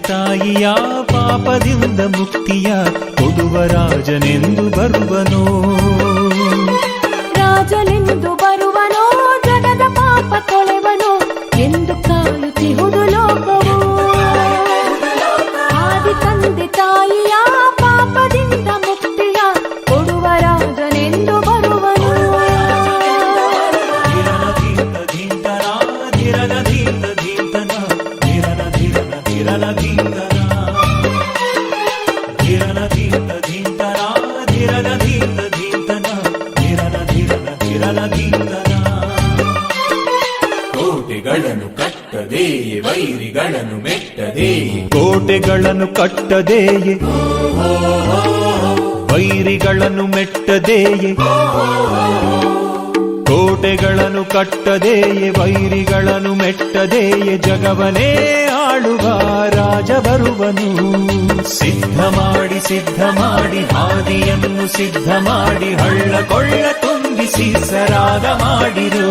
ತಾಯಿಯ ಪಾಪದಿಂದ ಮುಕ್ತಿಯ ಕೊಡುವ ರಾಜನೆಂದು ಬರುವನೋ. ರಾಜನೆಂದು ಬರುವನೋ, ಜಗದ ಪಾಪ ತೊಳೆವನೋ ಎಂದು ಕಾಯುತ್ತಿಹುದು ಲೋಕವು. ಆದಿ ತಂದೆ ತಾಯಿಯ ಪಾಪದಿಂದ ಮುಕ್ತಿಯ ಕೊಡುವ ರಾಜನೆಂದು ಬರುವನು. ಕೋಟೆಗಳನ್ನು ಕಟ್ಟದೆ ವೈರಿಗಳನ್ನು ಮೆಟ್ಟದೆ, ಕೋಟೆಗಳನ್ನು ಕಟ್ಟದೆಯೇ ವೈರಿಗಳನ್ನು ಮೆಟ್ಟದೆಯೇ, ಕೋಟೆಗಳನ್ನು ಕಟ್ಟದೆಯೇ ವೈರಿಗಳನ್ನು ಮೆಟ್ಟದೆಯೇ, ಜಗವನೇ ಆಳುವ ರಾಜ ಬರುವನು. ಸಿದ್ಧ ಮಾಡಿ ಹಾದಿಯನ್ನು ಸಿದ್ಧ ಮಾಡಿ, ಹಳ್ಳ ಕೊಳ್ಳ ತುಂಬಿಸಿ ಸರಾಗ ಮಾಡಿರು.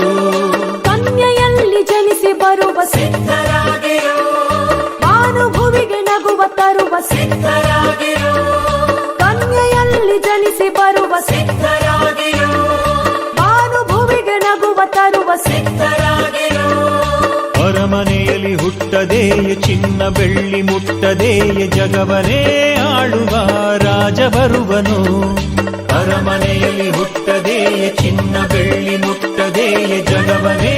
ಕನ್ಯೆಯಲ್ಲಿ ಜನಿಸಿ ಬರುವ ಸಿದ್ಧರಾಗಿರು, ಭಾನುಭುವಿಗೆ ನಗುವ ತರುವ ಸಿದ್ಧರಾಗಿರು, ಕನ್ಯೆಯಲ್ಲಿ ಜನಿಸಿ ಬರುವ ಸಿದ್ಧರಾಗಿರು, ಭಾನುಭುವಿಗೆ ನಗುವ ತರುವ ಸಿದ್ಧರಾಗಿರು. ಅರಮನೆಯಲ್ಲಿ ಹುಟ್ಟದೆಯೇ ಚಿನ್ನ ಬೆಳ್ಳಿ ಮುಟ್ಟದೆಯೇ, ಜಗವನೇ ಆಳುವ ರಾಜ ಬರುವನು. ಅರಮನೆಯಲ್ಲಿ ಹುಟ್ಟದೆಯೇ ಚಿನ್ನ ಬೆಳ್ಳಿ ಮುಟ್ಟದೆಯೇ, ಜಗವನೇ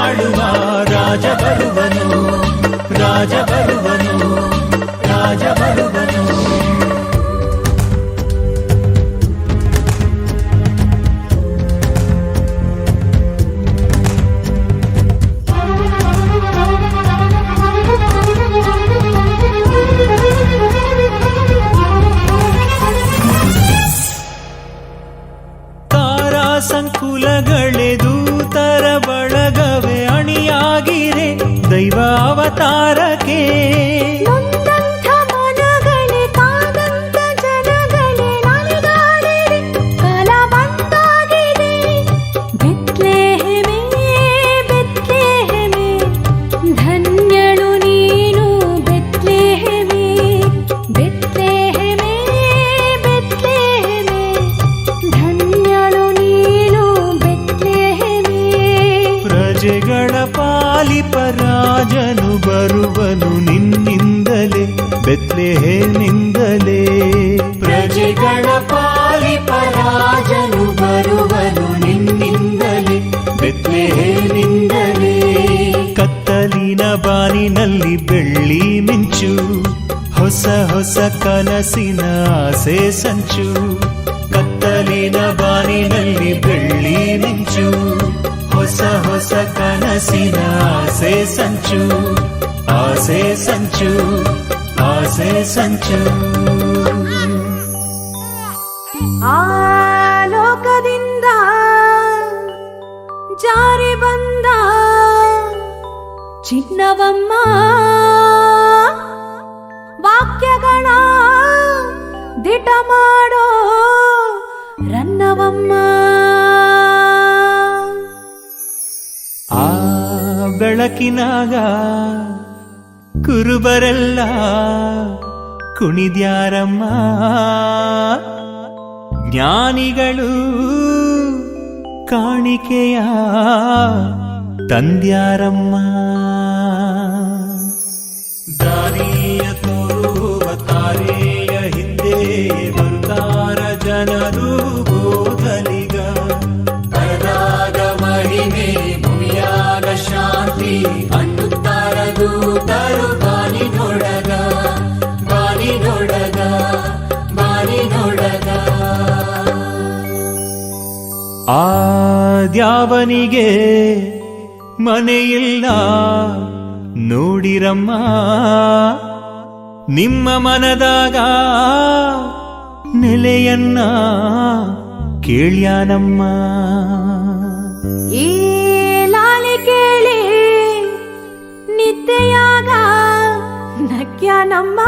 ಆಳುವ ರಾಜ ಬರುವನು. ರಾಜ ಬರುವನು, ರಾಜ ಬರುವನು. ಸಂಕುಲಗಳೆ ದೂತರ ಬಳಗವೇ ಅಣಿಯಾಗಿರೆ ದೈವ ಅವತಾರಕ್ಕೆ. ನೊಂದಂಥ ಮನಗಳೇ ಕಾದಂಥ ಜನಗಳೇ ನಲಿದಾಡಿರೆ ಕಾಲ ಬಂದಾಗಿದೆ. ಬೆತ್ಲೆಹೆಮೇ ಬೆತ್ಲೆಹೆಮೇ ಧನ್ಯಳು ನೀನು ಬೆತ್ಲೆಹೆಮೇ. ಬೆತ್ಲೆಹೆಮೇ ಬೆತ್ಲೆಹೆಮೇ ಧನ್ಯಳು ನೀನು ಬೆತ್ಲೆಹೆಮೇ. ಪ್ರಜೆಗಳ ಪಾಲಿಪ ರಾಜನು ಬರುವನು ನಿನ್ನಿಂದಲೇ ಬೆತ್ಲೆಹೇಮಿಂದಲೇ. ಪ್ರಜೆಗಳ ಪಾಲಿಪ ರಾಜನು ಬರುವನು ನಿನ್ನಿಂದಲೇ ಬೆತ್ಲೆಹೇಮಿಂದಲೇ. ಕತ್ತಲಿನ ಬಾನಿನಲ್ಲಿ ಬೆಳ್ಳಿ ಮಿಂಚು, ಹೊಸ ಹೊಸ ಕನಸಿನ ಆಸೆ ಸಂಚು. ಕತ್ತಲಿನ ಬಾನಿನಲ್ಲಿ ಬೆಳ್ಳಿ ಮಿಂಚು, ಹೊಸ ಹೊಸ ಕನಸಿನ ಆಸೆ ಸಂಚು. ಆಸೆ ಸಂಚು, ಆಸೆ ಸಂಚು. ಆ ಲೋಕದಿಂದ ಜಾರಿ ಬಂದ ಚಿನ್ನವಮ್ಮ, ವಾಕ್ಯಗಳ ದಿಟ ಮಾಡೋ ರನ್ನವಮ್ಮ. ಆ ಬೆಳಕಿನಾಗ ಕುರುಬರೆಲ್ಲ ಕುಣಿದ್ಯಾರಮ್ಮ, ಜ್ಞಾನಿಗಳು ಕಾಣಿಕೆಯ ತಂದ್ಯಾರಮ್ಮ. ದಾರಿಯ ತೋರುವ ತಾರೆಯ ಹಿಂದೆ ಬರುತ್ತಾರ ಜನರು ಬೋಧಲಿಗ. ಪರದಾಗ ಮಹಿಮೆ ಭೂಮಿಯಾಗ ಶಾಂತಿ ಅನ್ನುತ್ತಾರ ದೂತರು ಬಾನಿ ನೋಡಗ, ಬಾನಿ ನೋಡಗ, ಬಾನಿ ನೋಡಗ. ಆ ದ್ಯಾವನಿಗೆ ಮನೆಯಿಲ್ಲ ನೋಡಿರಮ್ಮ, ನಿಮ್ಮ ಮನದಾಗ ನೆಲೆಯನ್ನ ಕೇಳ್ಯಾನಮ್ಮ. ಈ ಲಾಲಿ ಕೇಳಿ ನಿದ್ದೆಯಾಗ ನಕ್ಯಾನಮ್ಮ.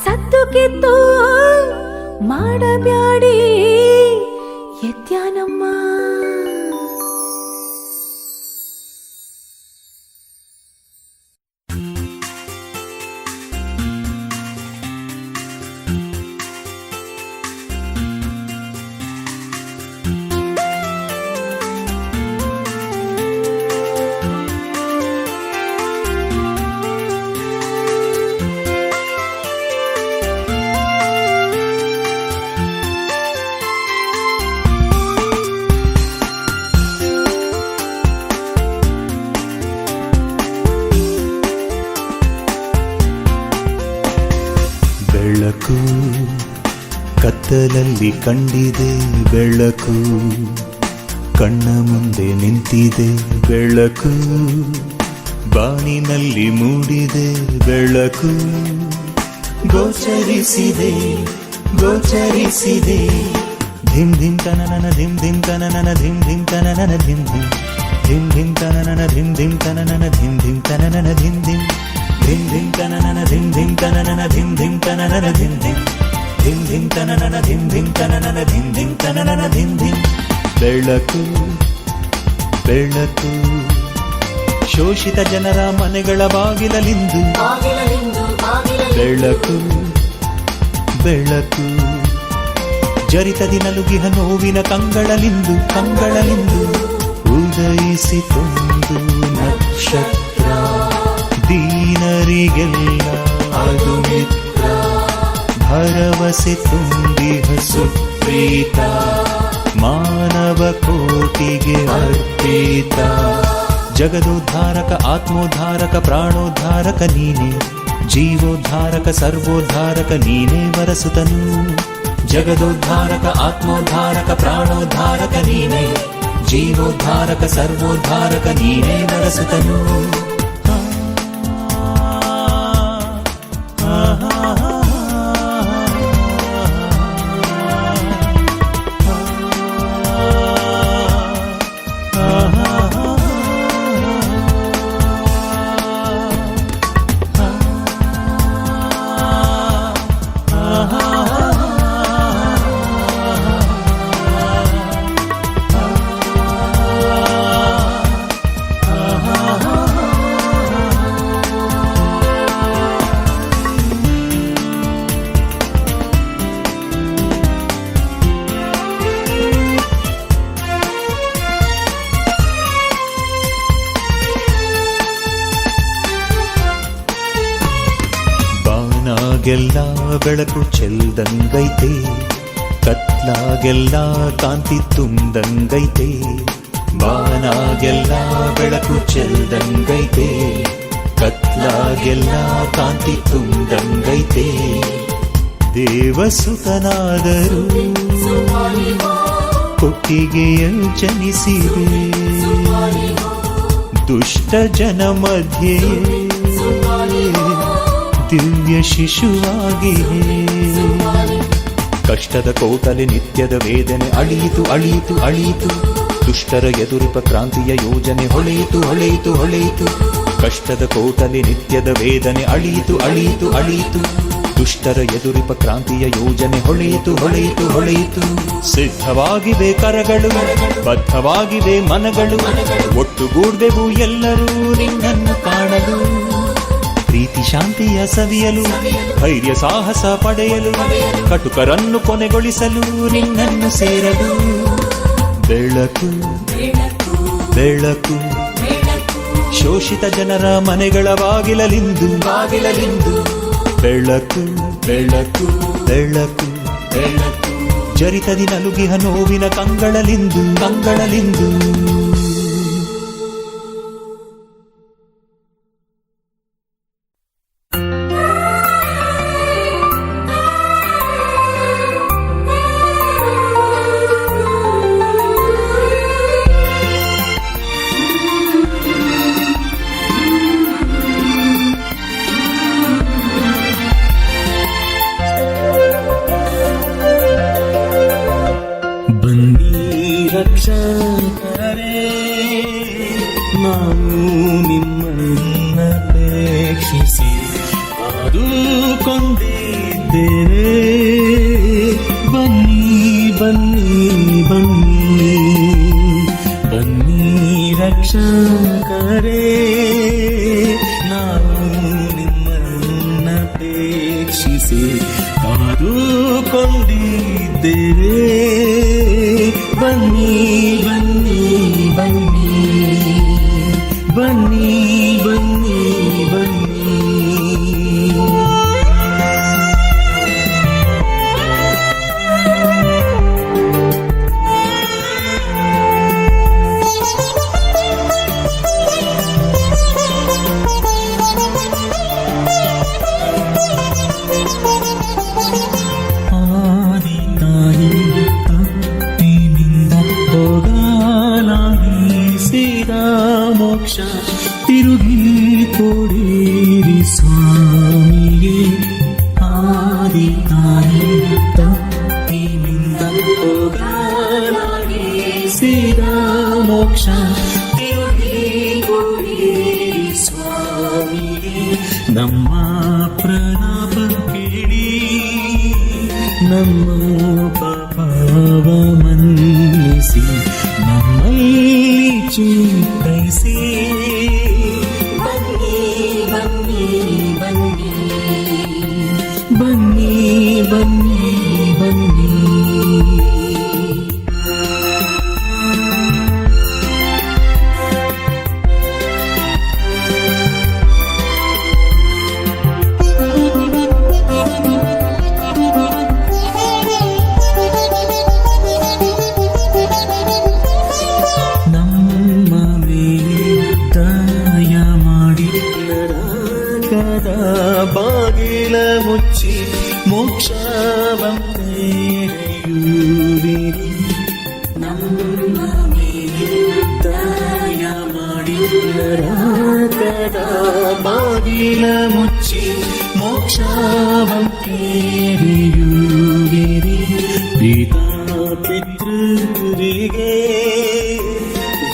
ಸತ್ತು ಕಿತ್ತು ಮಾಡಬ್ಯಾಡಿ ಎತ್ಯಾನಮ್ಮ. ಬೆಳಕು ಕತ್ತಲಲ್ಲಿ ಕಂಡಿದೆ ಬೆಳಕು ಕಣ್ಣ ಮುಂದೆ ನಿಂತಿದೆ ಬೆಳಕು ಬಾನಿನಲ್ಲಿ ಮೂಡಿದೆ ಬೆಳಕು ಗೋಚರಿಸಿದೆ ಗೋಚರಿಸಿದೆ ಧಿಮ್ ಧಿಮ್ ತನನನ ಧಿಮ್ ಧಿಮ್ ತನನನ ಧಿಮ್ ಧಿಮ್ ತನನನ ಧಿಮ್ ಧಿಮ್ ಧಿಮ್ ಧಿಮ್ ತನನನ ಧಿಮ್ ಧಿಮ್ ತನನನ ಧಿಮ್ ಧಿಮ್ ತನನನ ಧಿಮ್ ಧಿಮ್ ಧಿಮ್ ಧಿಮ್ ತನನನ ಧಿಮ್ ಧಿಮ್ ತನನನ ಧಿಮ್ ಧಿಮ್ ತನನನ ಧಿಮ್ ಧಿಮ್ ಧಿಮ್ ಧಿಮ್ ತನನನ ಧಿಮ್ ಧಿಮ್ ತನನನ ಧಿಮ್ ಧಿಮ್ ತನನನ ಧಿಮ್ ಧಿಮ್ ಬೆಳಕು ಬೆಳಕು ಶೋಷಿತ ಜನರ ಮನೆಗಳ ಬಾಗಿಲಲಿಂದು ಬೆಳಕು ಬೆಳಕು ಜರಿತದಿ ನಲುಗಿಹ ನೋವಿನ ಕಂಗಳಲಿಂದು ಕಂಗಳಲಿಂದು ಉದಯಿಸಿತೊಂದು ನಕ್ಷತ್ರ ದೀನರಿಗೆಲ್ಲ ಅದು ಮಿತ್ರ ಭರವಸೆ ತುಂಬಿಹ ಸುಪ್ರೀತ ಮಾನವ ಕೋಟಿಗೆ ಅರ್ಪಿತ ಜಗದೋದ್ಧಾರಕ ಆತ್ಮೋದ್ಧಾರಕ ಪ್ರಾಣೋದ್ಧಾರಕ ನೀನೆ ಜೀವೋದ್ಧಾರಕ ಸರ್ವೋದ್ಧಾರಕ ನೀನೇ ವರಸುತನು ಜಗದೋದ್ಧಾರಕ ಆತ್ಮೋದ್ಧಾರಕ ಪ್ರಾಣೋದ್ಧಾರಕ ನೀನೆ ಜೀವೋದ್ಧಾರಕ ಸರ್ವೋದ್ಧಾರಕ ನೀನೇ ವರಸುತನು ಗೆಲ್ಲ ಬೆಳಕು ಚೆಲ್ದಂಗೈತೆ ಕತ್ಲಾಗೆಲ್ಲ ಕಾಂತಿ ತುಂಬ್ದಂಗೈತೆ ಬಾನಾಗೆಲ್ಲ ಬೆಳಕು ಚೆಲ್ದಂಗೈತೆ ಕತ್ಲಾಗೆಲ್ಲ ಕಾಂತಿ ತುಂಬ್ದಂಗೈತೆ ದೇವಸುತನಾದರೂ ಕೊಟ್ಟಿಗೆಯಲ್ಲಿ ಜನಿಸಿದೆ ದುಷ್ಟ ಜನ ಮಧ್ಯೆ ದಿವ್ಯ ಶಿಶುವಾಗಿ ಕಷ್ಟದ ಕೋಟಲೆ ನಿತ್ಯದ ವೇದನೆ ಅಳಿಯಿತು ಅಳಿಯಿತು ಅಳಿಯಿತು ದುಷ್ಟರ ಎದುರಿಪ ಕ್ರಾಂತಿಯ ಯೋಜನೆ ಹೊಳೆಯಿತು ಹೊಳೆಯಿತು ಹೊಳೆಯಿತು ಕಷ್ಟದ ಕೋಟಲೆ ನಿತ್ಯದ ವೇದನೆ ಅಳಿಯಿತು ಅಳಿಯಿತು ಅಳಿಯಿತು ದುಷ್ಟರ ಎದುರಿಪ ಕ್ರಾಂತಿಯ ಯೋಜನೆ ಹೊಳೆಯಿತು ಹೊಳೆಯಿತು ಹೊಳೆಯಿತು ಸಿದ್ಧವಾಗಿವೆ ಕರಗಳು ಬದ್ಧವಾಗಿವೆ ಮನಗಳು ಒಟ್ಟುಗೂಡ್ದೆವು ಎಲ್ಲರೂ ನಿನ್ನನ್ನು ಕಾಣಲು ಪ್ರೀತಿ ಶಾಂತಿಯ ಸವಿಯಲು ಧೈರ್ಯ ಸಾಹಸ ಪಡೆಯಲು ಕಟುಕರನ್ನು ಕೊನೆಗೊಳಿಸಲು ನಿನ್ನನ್ನು ಸೇರಲು ಬೆಳಕು ಬೆಳಕು ಶೋಷಿತ ಜನರ ಮನೆಗಳ ಬಾಗಿಲಲಿಂದು ಬಾಗಿಲಲಿಂದು ಬೆಳಕು ಬೆಳಕು ಬೆಳಕು ಬೆಳಕು ಜರಿತದಿ ನಲುಗಿಹ ನೋವಿನ ಕಂಗಳಲಿಂದು ಕಂಗಳಲಿಂದು ರಕ್ಷಕರೇ ನಾವು ನಿಮ್ಮನ್ನಪೇಕ್ಷಿಸಿ ಕಾದುಕೊಂಡಿದ್ದೇವೆ ಬನ್ನಿ ಬನ್ನಿ ಬನ್ನಿ ಬನ್ನಿ ರಕ್ಷಕರೇ ನಾವು ನಿಮ್ಮನ್ನಪೇಕ್ಷಿಸಿ ಕಾದುಕೊಂಡಿದ್ದೇವೆ ಬನ್ನಿ ಬನ್ನಿ ಬನ್ನಿ ಬನ್ನಿ ಬನ್ನಿ ಬನ್ನಿ ಸ್ವಾಮಿಯೇ ಆದಿತಾಯಿ ತಪ್ಪಿನಿಂದ ಹೋಗಲಾಗಿ ಸೀದಾ ಮೋಕ್ಷ ತಿರುಗಿ ಸ್ವಾಮಿಯೇ ನಮ್ಮ ಪ್ರಲಾಪ ಕೇಳಿ ನಮ್ಮ ಪಾಪವ ಮನ್ನಿಸಿ ನಮ್ಮಲ್ಲಿ ಚಿಂತಿಸಿ ಬನ್ನಿ ಬನ್ನಿ ಬನ್ನಿ ಬನ್ನಿ ಬನ್ನಿ ಬನ್ನಿ ನಮ್ಮ ಮೇಲೆ ದಯ ಮಾಡಿ ನರಕದ ಬಾಗಿಲ ಮುಚ್ಚಿ ಮೋಕ್ಷವಂತೆಯುವಿರಿ. ನಮ್ಮ ಮೇಲೆ ದಯ ಮಾಡಿ ನರಕದ ಬಾಗಿಲ ಮುಚ್ಚಿ ಮೋಕ್ಷವಂತೆಯುವಿರಿ. ಪಿತಾ ಪಿತೃರಿಗೆ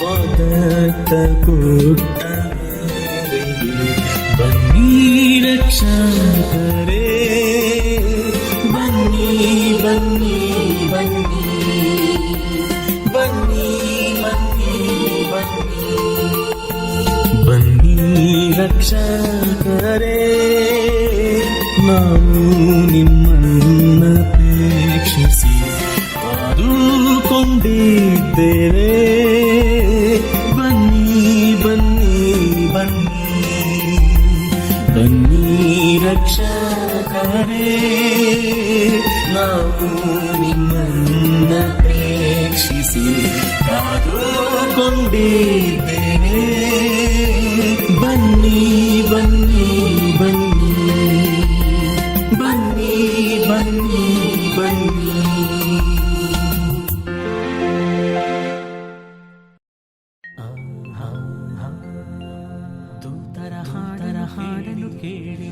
ವಾದತ್ತ ಕೊಟ್ಟ ಮೇರೆಗೆ ಬನ್ನಿ ರಕ್ಷಕರೇ ಬನ್ನಿ ಬನ್ನಿ ಬನ್ನಿ ಬನ್ನಿ ಬನ್ನಿ ಬನ್ನಿ ಬನ್ನಿ ರಕ್ಷಕರೇ ನಾವು ನಿಮ್ಮನ್ನಪೇಕ್ಷಿಸಿ ಕಾದುಕೊಂಡಿದ್ದೇವೆ. ಬನ್ನಿ ಬನ್ನಿ ಬನ್ನಿ ಬನ್ನಿ ರಕ್ಷಕರೇ ನಾವು ನಿಮ್ಮನ್ನ ಪ್ರೇಕ್ಷಿಸಿ ಕಾದುಕೊಂಡಿದ್ದೇವೆ. ಬನ್ನಿ ಬನ್ನಿ ಬನ್ನಿ ಬನ್ನಿ ಬನ್ನಿ ಬನ್ನಿ ದೂತರ ಹಾಡನ್ನು ಕೇಳಿ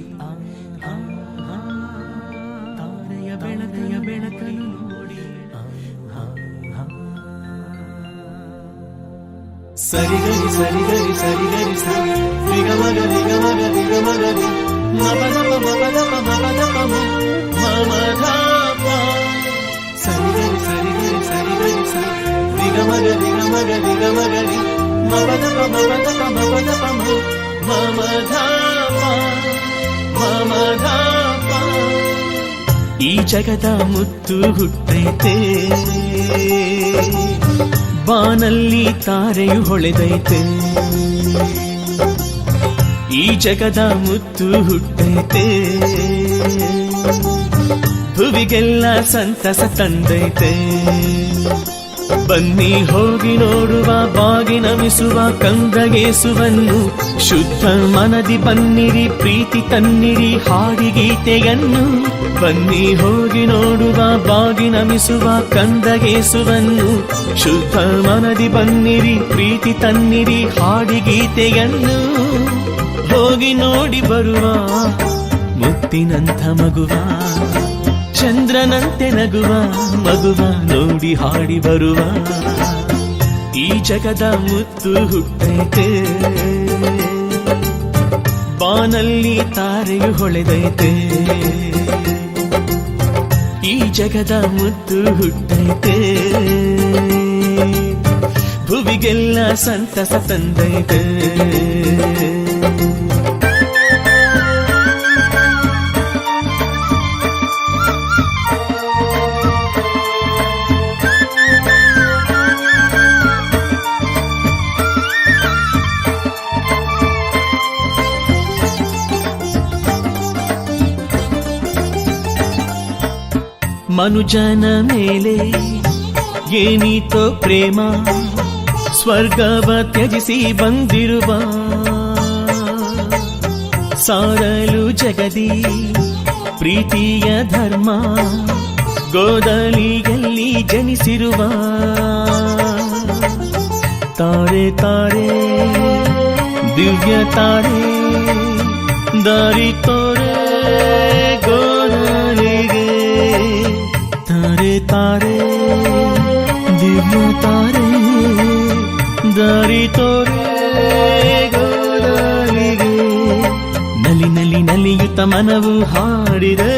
ತಾರೆಯ ಬೆಳಕನ್ನು ನೋಡಿ ಸರಿಗರಿ ಸರಿಗರಿ ಸರಿಗರಿ ಸರಿ ನಿಗಮಗ ನಿಗಮಗ ನಿಗಮಗರಿ ಮಪದಪ ಮಪದಪ ಮಪದಪ ಮಮಧಾಪ ಸರಿಗರಿ ಸರಿಗರಿ ಸರಿಗರಿ ಸರಿ ನಿಗಮಗ ನಿಗಮಗ ನಿಗಮಗರಿ ಮಪದಪ ಮಪದಪ ಮಪದಪ ಮಮಧಾಪ ಮಮಧಾಪ. ಈ ಜಗದ ಮುತ್ತು ಹುಟ್ಟೈತೆ, ಬಾನಲ್ಲಿ ತಾರೆಯು ಹೊಳೆದೈತೆ. ಈ ಜಗದ ಮುತ್ತು ಹುಟ್ಟೈತೆ, ಭುವಿಗೆಲ್ಲ ಸಂತಸ ತಂದೈತೆ. ಬನ್ನಿ ಹೋಗಿ ನೋಡುವ ಬಾಗಿ ನಮಿಸುವ ಕಂದಗೇಸುವನ್ನು. ಶುದ್ಧ ಮನದಿ ಬನ್ನಿರಿ ಪ್ರೀತಿ ತನ್ನಿರಿ ಹಾಡಿಗೀತೆಯನ್ನು. ಬನ್ನಿ ಹೋಗಿ ನೋಡುವ ಬಾಗಿ ನಮಿಸುವ ಕಂದಗೇಸುವನ್ನು. ಶುದ್ಧ ಮನದಿ ಬನ್ನಿರಿ ಪ್ರೀತಿ ತನ್ನಿರಿ ಹಾಡಿಗೀತೆಯನ್ನು. ಹೋಗಿ ನೋಡಿ ಬರುವ ಮುತ್ತಿನಂಥ ಮಗುವ, ಚಂದ್ರನಂತೆ ನಗುವ ಮಗುವ ನೋಡಿ ಹಾಡಿ ಬರುವ. ಈ ಜಗದ ಮುತ್ತು ಹುಟ್ಟೈತೆ, ಬಾನಲ್ಲಿ ತಾರೆಯು ಹೊಳೆದೈತೆ. ಈ ಜಗದ ಮುತ್ತು ಹುಟ್ಟೈತೆ, ಭುವಿಗೆಲ್ಲ ಸಂತಸ ತಂದೈತೆ. ಮನುಜನ ಮೇಲೆ ಏನೀತೋ ಪ್ರೇಮ, ಸ್ವರ್ಗವ ತ್ಯಜಿಸಿ ಬಂದಿರುವ. ಸಾರಲು ಜಗದಿ ಪ್ರೀತಿಯ ಧರ್ಮ, ಗೋದಲಿಯಲ್ಲಿ ಜನಿಸಿರುವ. ತಾರೆ ತಾರೆ ದಿವ್ಯ ತಾರೆ ದಾರಿ ತೋರೆ ಗೋದಾರಿಗೆ ತಾರೆ ತಾರೆ ದಿವ್ಯ ತಾರೆ ದಾರಿ ತೋರೆ ಗೋದಾರಿಗೆ ನಲಿ ನಲಿ ನಲಿಯುತ್ತ ಮನವು ಹಾಡಿದೆ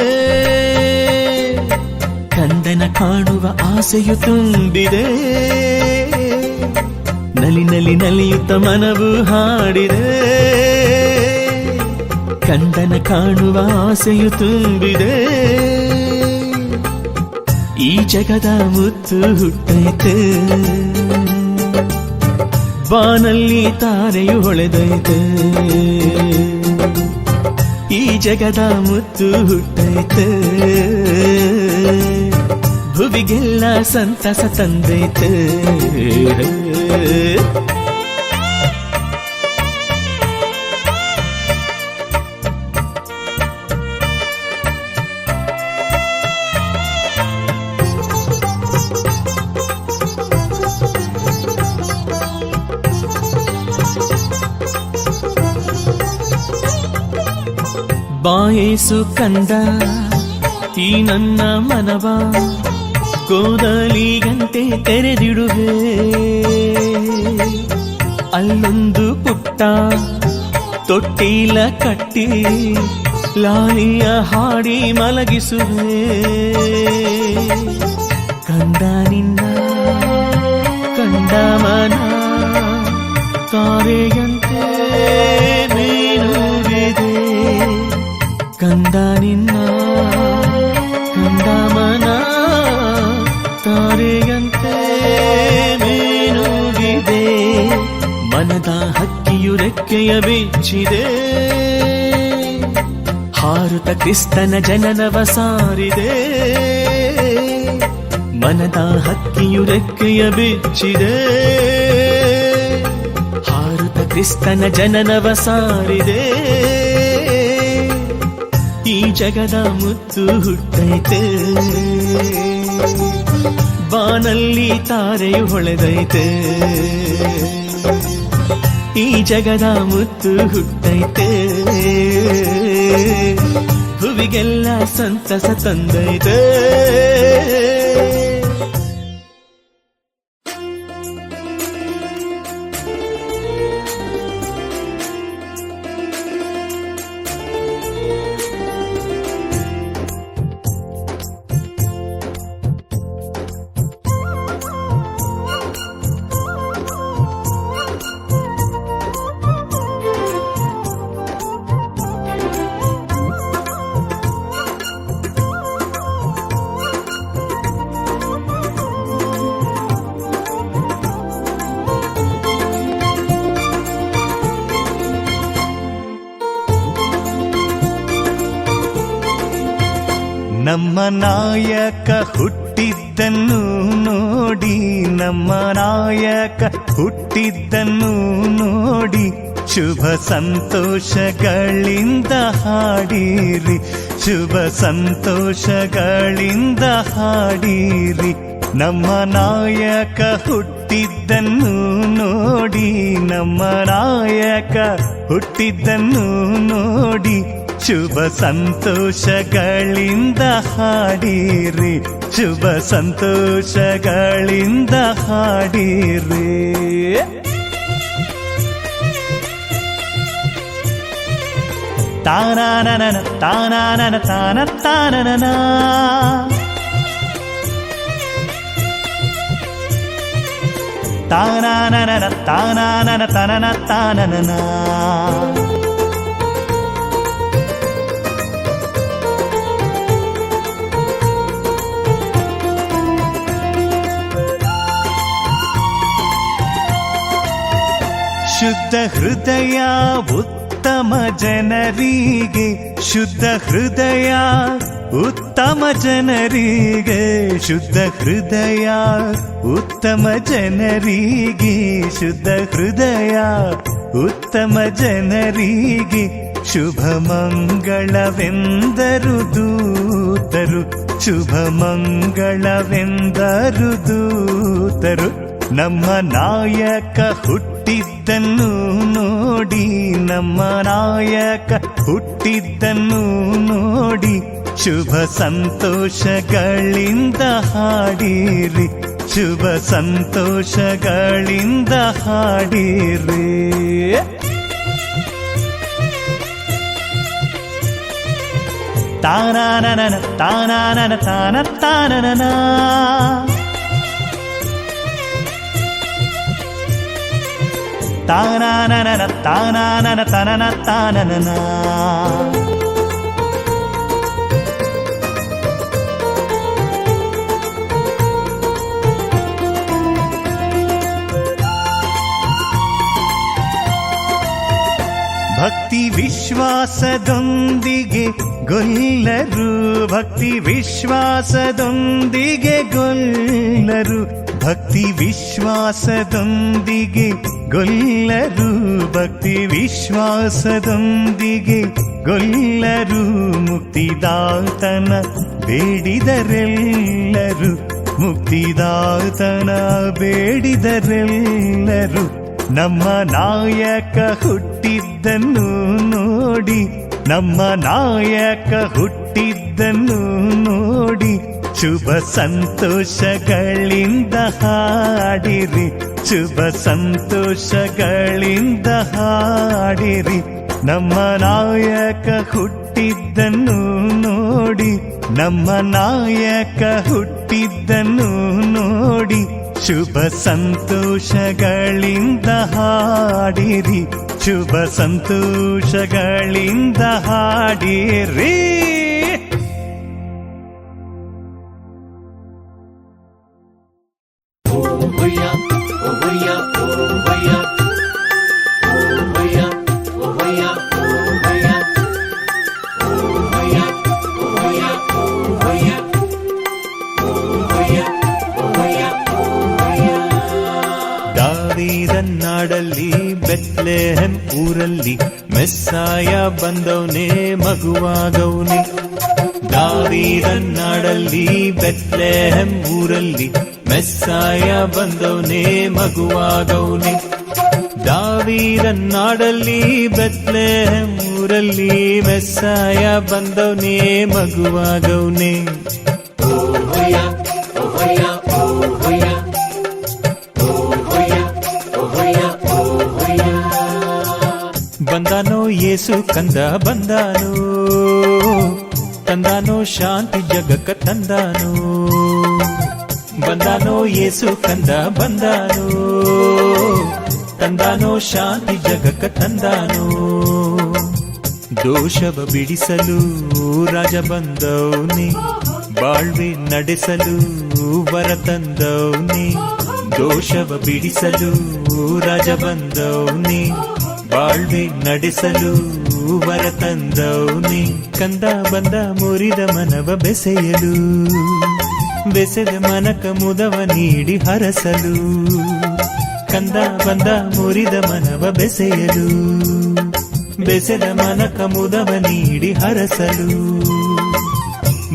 ಕಂದನ ಕಾಣುವ ಆಸೆಯು ತುಂಬಿದೆ ನಲಿ ನಲಿ ನಲಿಯುತ್ತ ಮನವು ಹಾಡಿದೆ ಕಂದನ ಕಾಣುವ ಆಸೆಯು ತುಂಬಿದೆ ಈ ಜಗದ ಮುತ್ತು ಹುಟ್ಟೈತೆ ಬಾನಲ್ಲಿ ತಾರೆಯು ಹೊಳೆದೈತೆ ಈ ಜಗದ ಮುತ್ತು ಹುಟ್ಟೈತೆ ಭುವಿಗೆಲ್ಲ ಸಂತಸ ತಂದೈತೆ ಬಾಯೇಸು ಕಂದ ಈ ನನ್ನ ಮನವ ಕೋದಲಿಗಂತೆ ತೆರೆದಿಡುವೆ ಅಲ್ಲೊಂದು ಪುಟ್ಟ ತೊಟ್ಟಿಲ ಕಟ್ಟಿ ಲಾಲಿಯ ಹಾಡಿ ಮಲಗಿಸುವೆ ಕಂದ ನಿನ್ನ ಕಂಡ ಮನ ತಾರೆಯಂತೆ ಮೇಲುವಿದೆ ಕಂದ ನಿನ್ನ ಕಂಡ ಮನ ತಾರೆಯಂತೆ ಮೇಲುಗಿದೆ ಮನದ ಹಕ್ಕಿಯು ರೆಕ್ಕೆಯ ಬಿಚ್ಚಿದೆ ಹಾರುತ ಕ್ರಿಸ್ತನ ಜನನವ ಸಾರಿದೆ ಮನದ ಹಕ್ಕಿಯು ರೆಕ್ಕೆಯ ಬಿಚ್ಚಿದೆ ಹಾರುತ ಕ್ರಿಸ್ತನ ಜನನವ ಸಾರಿದೆ ಈ ಜಗದ ಮುತ್ತು ಹುಟ್ಟೈತೆ ಬಾನಲ್ಲಿ ತಾರೆಯು ಹೊಳೆದೈತೆ ಈ ಜಗದ ಮುತ್ತು ಹುಟ್ಟೈತೆ ಭುವಿಗೆಲ್ಲ ಸಂತಸ ತಂದೈತೆ ನಮ್ಮ ನಾಯಕ ಹುಟ್ಟಿದ್ದನ್ನು ನೋಡಿ ನಮ್ಮ ನಾಯಕ ಹುಟ್ಟಿದ್ದನ್ನು ನೋಡಿ ಶುಭ ಸಂತೋಷಗಳಿಂದ ಹಾಡಿರಿ ಶುಭ ಸಂತೋಷಗಳಿಂದ ಹಾಡಿರಿ ನಮ್ಮ ನಾಯಕ ಹುಟ್ಟಿದ್ದನ್ನು ನೋಡಿ ನಮ್ಮ ನಾಯಕ ಹುಟ್ಟಿದ್ದನ್ನು ನೋಡಿ ಶುಭ ಸಂತೋಷಗಳಿಂದ ಹಾಡಿರಿ ಶುಭ ಸಂತೋಷಗಳಿಂದ ಹಾಡಿರಿ ತಾನಾನನ ತಾನಾನನ ತಾನ ತಾನನ ತಾನಾನನ ತಾನಾನನ ತನನ ತಾನನ ಶುದ್ಧ ಹೃದಯ ಉತ್ತಮ ಜನರಿಗೆ ಶುದ್ಧ ಹೃದಯ ಉತ್ತಮ ಜನರಿಗೆ ಶುದ್ಧ ಹೃದಯ ಉತ್ತಮ ಜನರಿಗೆ ಶುದ್ಧ ಹೃದಯ ಉತ್ತಮ ಜನರಿಗೆ ಶುಭ ಮಂಗಳವೆಂದರು ದೂತರು ಶುಭ ಮಂಗಳವೆಂದರು ದೂತರು ನಮ್ಮ ನಾಯಕ ಹುಟ್ಟಿದ್ದನ್ನು ನೋಡಿ ನಮ್ಮ ನಾಯಕ ಹುಟ್ಟಿದ್ದನ್ನು ನೋಡಿ ಶುಭ ಸಂತೋಷಗಳಿಂದ ಹಾಡಿರಿ, ಶುಭ ಸಂತೋಷಗಳಿಂದ ಹಾಡಿರಿ. ತಾನಾನನ ತಾನಾನನ ತಾನ ತಾನನ, ತಾನಾನನ ತಾನಾನನ ತನನ ತಾನನ. ಭಕ್ತಿ ವಿಶ್ವಾಸದೊಂದಿಗೆ ಗೊಲ್ಲರು, ಭಕ್ತಿ ವಿಶ್ವಾಸದೊಂದಿಗೆ ಗೊಲ್ಲರು, ಭಕ್ತಿ ವಿಶ್ವಾಸದೊಂದಿಗೆ ಗೊಲ್ಲರು, ಭಕ್ತಿ ವಿಶ್ವಾಸದೊಂದಿಗೆ ಗೊಲ್ಲರು. ಮುಕ್ತಿದಾತನ ಬೇಡಿದರೆಲ್ಲರು, ಮುಕ್ತಿದಾತನ ಬೇಡಿದರೆಲ್ಲರು. ನಮ್ಮ ನಾಯಕ ಹುಟ್ಟಿದ್ದನ್ನು ನೋಡಿ, ನಮ್ಮ ನಾಯಕ ಹುಟ್ಟಿದ್ದನ್ನು ನೋಡಿ ಶುಭ ಸಂತೋಷಗಳಿಂದ ಹಾಡಿರಿ, ಶುಭ ಸಂತೋಷಗಳಿಂದ ಹಾಡಿರಿ. ನಮ್ಮ ನಾಯಕ ಹುಟ್ಟಿದ್ದನ್ನು ನೋಡಿ, ನಮ್ಮ ನಾಯಕ ಹುಟ್ಟಿದ್ದನ್ನು ನೋಡಿ ಶುಭ ಸಂತೋಷಗಳಿಂದ ಹಾಡಿರಿ, ಶುಭ ಸಂತೋಷಗಳಿಂದ ಹಾಡಿರಿ. ನಾಡಲ್ಲಿ ಬೆತ್ಲೆಹೆಮ್ ಊರಲ್ಲಿ ಮೆಸ್ಸಾಯ ಬಂದವನೇ ಮಗುವಾಗವನೇ. ದಾವೀದನ ನಾಡಲ್ಲಿ ಬೆತ್ಲೆಹೆಮ್ ಊರಲ್ಲಿ ಮೆಸ್ಸಾಯ ಬಂದವನೇ ಮಗುವಾಗವನೇ. ದಾವೀದನ ನಾಡಲ್ಲಿ ಬೆತ್ಲೆಹೆಮ್ ಊರಲ್ಲಿ ಮೆಸ್ಸಾಯ ಬಂದವನೇ ಮಗುವಾಗವನೇ. ಬಂದಾನೋ ಯೇಸು ಕಂದ ಬಂದಾನೋ, ತಂದಾನೋ ಶಾಂತಿ ಜಗಕ್ಕ ತಂದಾನೋ. ಬಂದಾನೋ ಯೇಸು ಕಂದ ಬಂದಾನೋ, ತಂದಾನೋ ಶಾಂತಿ ಜಗಕ್ಕ ತಂದಾನೋ. ದೋಷವ ಬಿಡಿಸಲು ರಾಜ ಬಂದವನೇ, ಬಾಳ್ವೆ ನಡೆಸಲು ವರ ತಂದವನೇ. ದೋಷವ ಬಿಡಿಸಲು ರಾಜ ಬಂದವನೇ, ಬಾಳ್ವೆ ನಡೆಸಲು ವರ ತಂದವನೇ. ಕಂದ ಬಂದ ಮುರಿದ ಮನವ ಬೆಸೆಯಲು, ಬೆಸೆದ ಮನಕ ಮುದವ ನೀಡಿ ಹರಸಲು. ಕಂದ ಬಂದ ಮುರಿದ ಮನವ ಬೆಸೆಯಲು, ಬೆಸೆದ ಮನಕ ಮುದವ ನೀಡಿ ಹರಸಲು.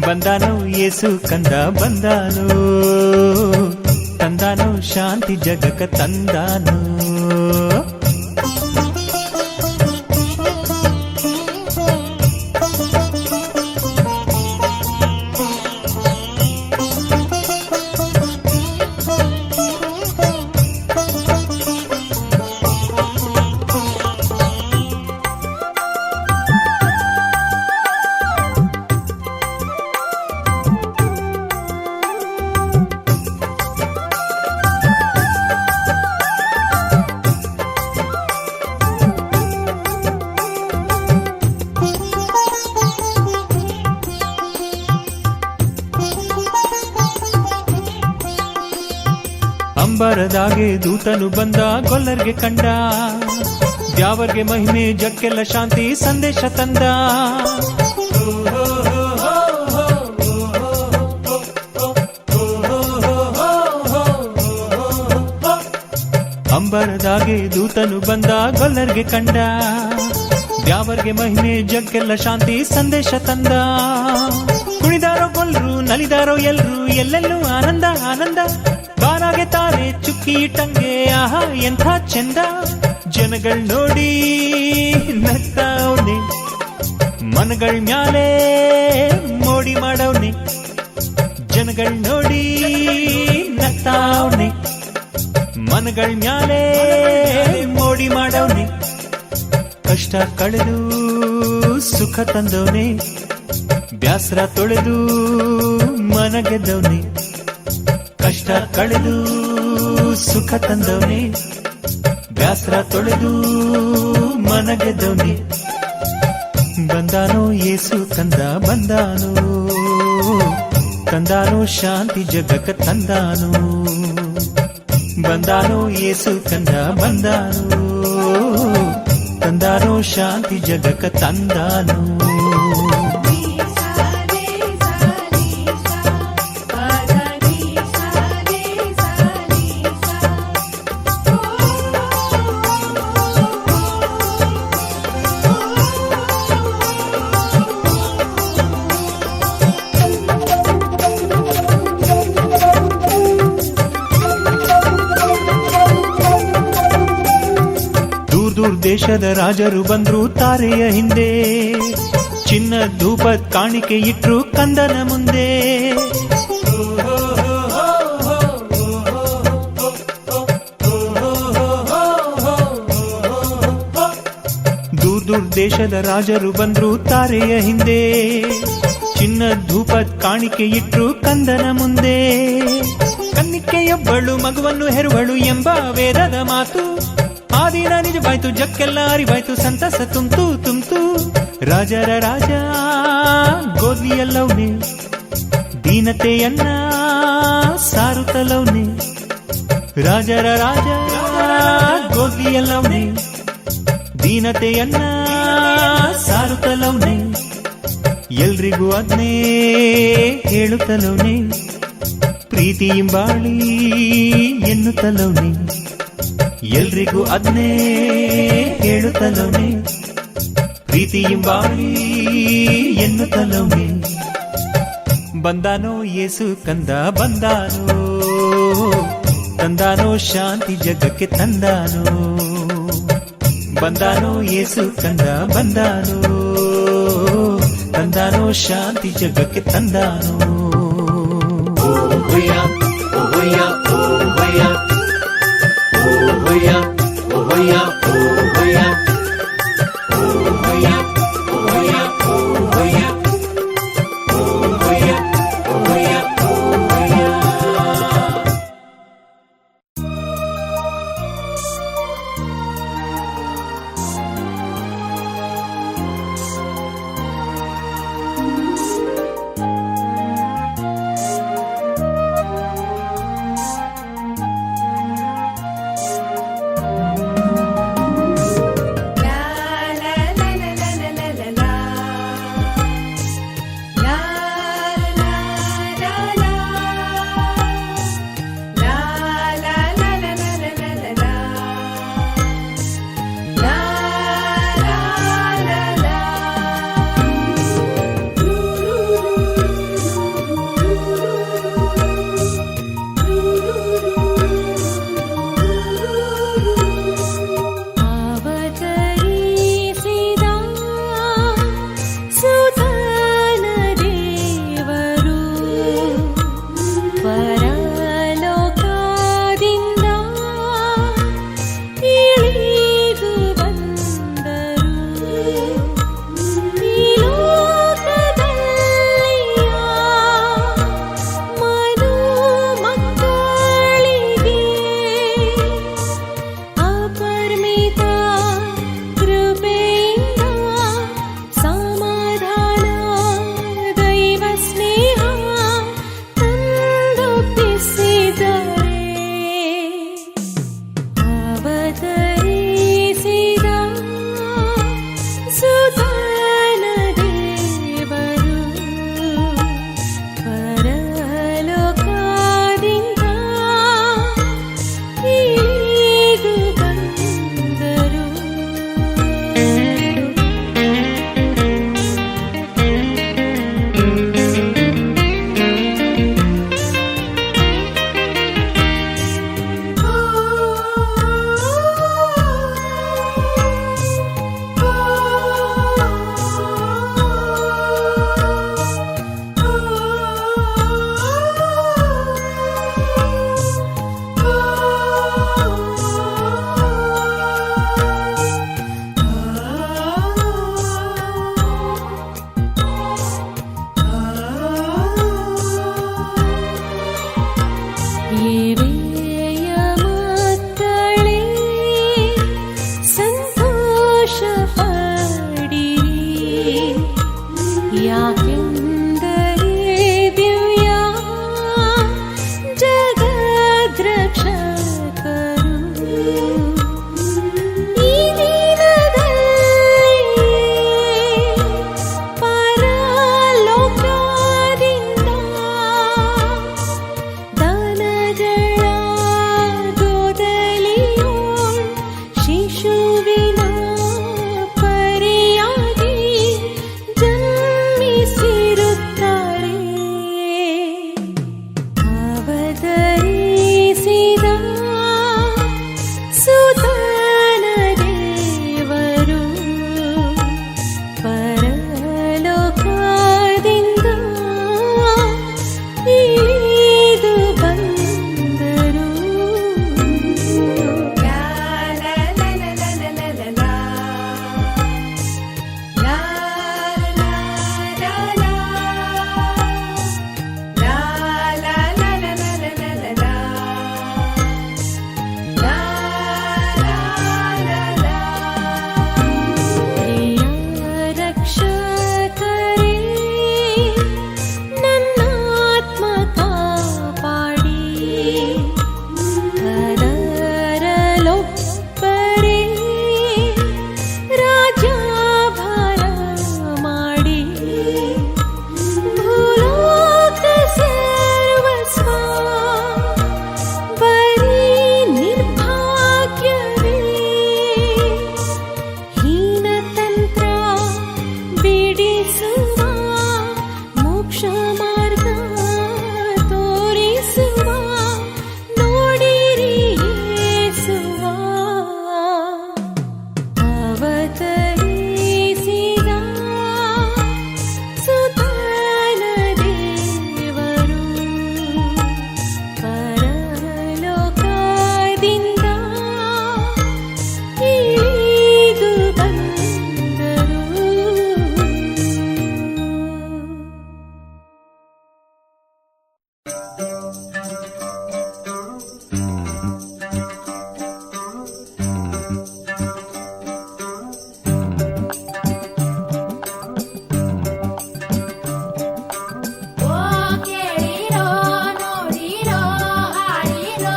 ಬಂದಾನೋ ಯೇಸು ಕಂದ ಬಂದಾನೋ, ತಂದಾನೋ ಶಾಂತಿ ಜಗಕ್ಕ ತಂದಾನೋ. ಅಂಬರದಾಗೆ ದೂತನು ಬಂದ ಗೊಲ್ಲರ್ಗೆ ಕಂಡ, ದ್ಯಾವರ್ಗೆ ಮಹಿಮೆ ಜಕ್ಕೆಲ್ಲ ಶಾಂತಿ ಸಂದೇಶ ತಂದ. ಅಂಬರದಾಗೆ ದೂತನು ಬಂದ ಗೊಲ್ಲರ್ಗೆ ಕಂಡ, ದ್ಯಾವರ್ಗೆ ಮಹಿಮೆ ಜಗ್ಗೆಲ್ಲ ಶಾಂತಿ ಸಂದೇಶ ತಂದ. ಕುಣಿದಾರೋ ಗೊಲ್ರು ನಲಿದಾರೋ ಎಲ್ರು ಎಲ್ಲೆಲ್ಲೂ ಆನಂದ ಆನಂದ. ಬಾರಾಗೆ ತಾರೆ ಚುಕ್ಕಿ ಇಟ್ಟಂಗೆ ಆಹಾ ಎಂಥ ಚಂದ. ಜನಗಳ್ ನೋಡಿ ನಗ್ತಾವ್ನೆ, ಮನಗಳ್ ಮ್ಯಾಲೆ ಮೋಡಿ ಮಾಡವ್ನೆ, ಜನಗಳ್ ನೋಡಿ ನಗ್ತಾವ್ನೆ. ಮನಗಳ್ ಮ್ಯಾಲೆ ಮೋಡಿ ಮಾಡವ್ನೆ, ಕಷ್ಟ ಕಳೆದು ಸುಖ ತಂದವನೆ, ಬ್ಯಾಸರ ತೊಳೆದು ಮನ ಗೆದ್ದವನೆ. ಕಷ್ಟ ಕಳೆದು ಸುಖ ತಂದವನೆ, ಬ್ಯಾಸರ ತೊಳೆದು ಮನ ಗೆದ್ದವನೆ. ಬಂದಾನೋ ಯೇಸು ಕಂದ ಬಂದಾನೋ, ತಂದಾನೋ ಶಾಂತಿ ಜಗಕ್ಕ ತಂದಾನೋ. ಬಂದಾನೋ ಯೇಸು ಕಂದ ಬಂದಾನೋ, ತಂದಾನೋ ಶಾಂತಿ ಜಗಕ್ಕ ತಂದಾನೋ. ದೂರ್ ದೇಶದ ರಾಜರು ಬಂದ್ರು ತಾರೆಯ ಹಿಂದೆ, ಚಿನ್ನ ಧೂಪ ಕಾಣಿಕೆ ಇಟ್ರು ಕಂದನ ಮುಂದೆ. ದೂರ್ ದೇಶದ ರಾಜರು ಬಂದ್ರು ತಾರೆಯ ಹಿಂದೆ, ಚಿನ್ನ ಧೂಪ ಕಾಣಿಕೆ ಇಟ್ರು ಕಂದನ ಮುಂದೆ. ಕನ್ನಿಕೆಯೊಬ್ಬಳು ಮಗುವನ್ನು ಹೆರುವಳು ಎಂಬ ವೇದದ ಮಾತು ಆ ದಿನ ನಿಜವಾಯ್ತು, ಜಕ್ಕೆಲ್ಲ ಅರಿವಾಯ್ತು, ಸಂತಸ ತುಂತು ತುಂತು. ರಾಜರ ರಾಜ ಗೋಧಿಯಲ್ಲವ್ನೆ, ದೀನತೆಯನ್ನ ಸಾರುತ್ತಲವ್ನೆ. ರಾಜರ ರಾಜ ಗೋಧಿಯಲ್ಲವ್ನೆ, ದೀನತೆಯನ್ನ ಸಾರುತ್ತಲವ್ನೆ. ಎಲ್ರಿಗೂ ಅದ್ನೇ ಹೇಳುತ್ತಲವ್ನೆ, ಪ್ರೀತಿ ಇಂಬಾಳಿ ಎನ್ನುತ್ತಲವ್ನೆ. ಎಲ್ರಿಗೂ ಅದ್ನೇ ಹೇಳುತ್ತಲವ್ನೆ, ಪ್ರೀತಿ ಇಂಬಾಳಿ ಎನ್ನುತ್ತಲವ್ನೆ. ಬಂದಾನೋ ಯೇಸು ಕಂದ ಬಂದಾನೋ, ತಂದಾನೋ ಶಾಂತಿ ಜಗಕ್ಕೆ ತಂದಾನೋ. ಬಂದಾನೋ ಯೇಸು ಕಂದ ಬಂದಾನೋ, ತಂದಾನೋ ಶಾಂತಿ ಜಗಕ್ಕೆ ತಂದಾನೋ. ಓ ಹೊಯ್ಯ ಓ ಹೊಯ್ಯ ಓ ಹೊಯ್ಯ ಓ ಹೊಯ್ಯ ಓ ಹೊಯ್ಯ ಓ ಹೊಯ್ಯ ಓ ಹೊಯ್ಯ ಓ ಹೊಯ್ಯ ಓ ಹೊಯ್ಯ ಓ ಹೊಯ್ಯ ಓ ಹೊಯ್ಯ ಓ ಹೊಯ್ಯ. ದಿವ್ಯ ಜಗದ್ರಕ್ಷಕರು ಈ ದಿನದಲ್ಲಿ ಪರಲೋಕದಿಂದ ದನಗಳ ಗೋದಲಿಯೋ ಶಿಶುವಿನ ಪರಿಯಾಗಿ ಜನ್ಮಿಸಿರುತ್ತಾರೆ. ಅವತರಿಸಿದ ಸುತನ ದೇವರು ಪರಲೋಕದಿಂದ ಇಳಿದು ಬಂದರು. ಪ್ರಿಯ ರಕ್ಷಕರೇ, ನನ್ನಾತ್ಮ ಕಾಪಾಡಿ ಅದರಲ್ಲೊಬ್ಬರೇ ರಾಜ್ಯಭಾರ ಮಾಡಿ ಭೂಲೋಕ ಸರ್ವಸ್ವ ಬರೀ ನಿರ್ಭಾಗ್ಯವೇ ಹೀನತಂತ್ರ ಬಿಡಿಸುವ ಮೋಕ್ಷ ಮಾರ್ಗ ತೋರಿಸುವ ನೋಡಿರಿ ಯೇಸುವ. ಅವತರಿಸಿದ ಸುತನ ದೇವರು ಪರಲೋಕದಿಂದ ಇಳಿದು ಬಂದರು. ಓ ಕೇಳಿರೋ ನೋಡಿರೋ ಹಾಡಿರೋ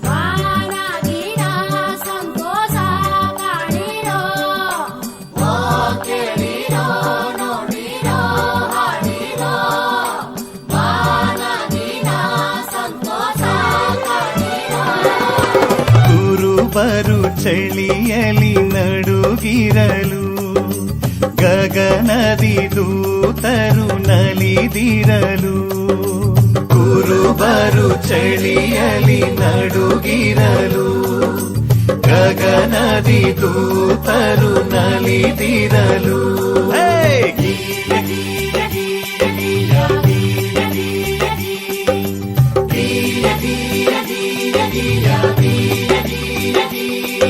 ಬಾನಾಗಿನ ಸಂತೋಷ ಕಾಣಿರೋ. ಓ ಕೇಳಿರೋ ನೋಡಿರೋ ಹಾಡಿರೋ ಬಾನಾಗಿನ ಸಂತೋಷ ಕಾಣಿರೋ. ಕುರುಬರು ಚಳಿಯಲಿ ನಡುಗಿರಲು ಗಗನದಿ ದೂತರು ನಲಿದಿರಲು. ಕುರುಬರು ಚಳಿಯಲಿ ನಡುಗಿರಲು ಗಗನದಿ ದೂತರು ನಲಿದಿರಲು. ಗೀಯ ಗೀಯ ಗೀಯ ಗೀಯ ಗೀಯ ಗೀಯ ಗೀಯ ಗೀಯ ಗೀಯ ಗೀಯ ಗೀಯ ಗೀಯ ಗೀಯ.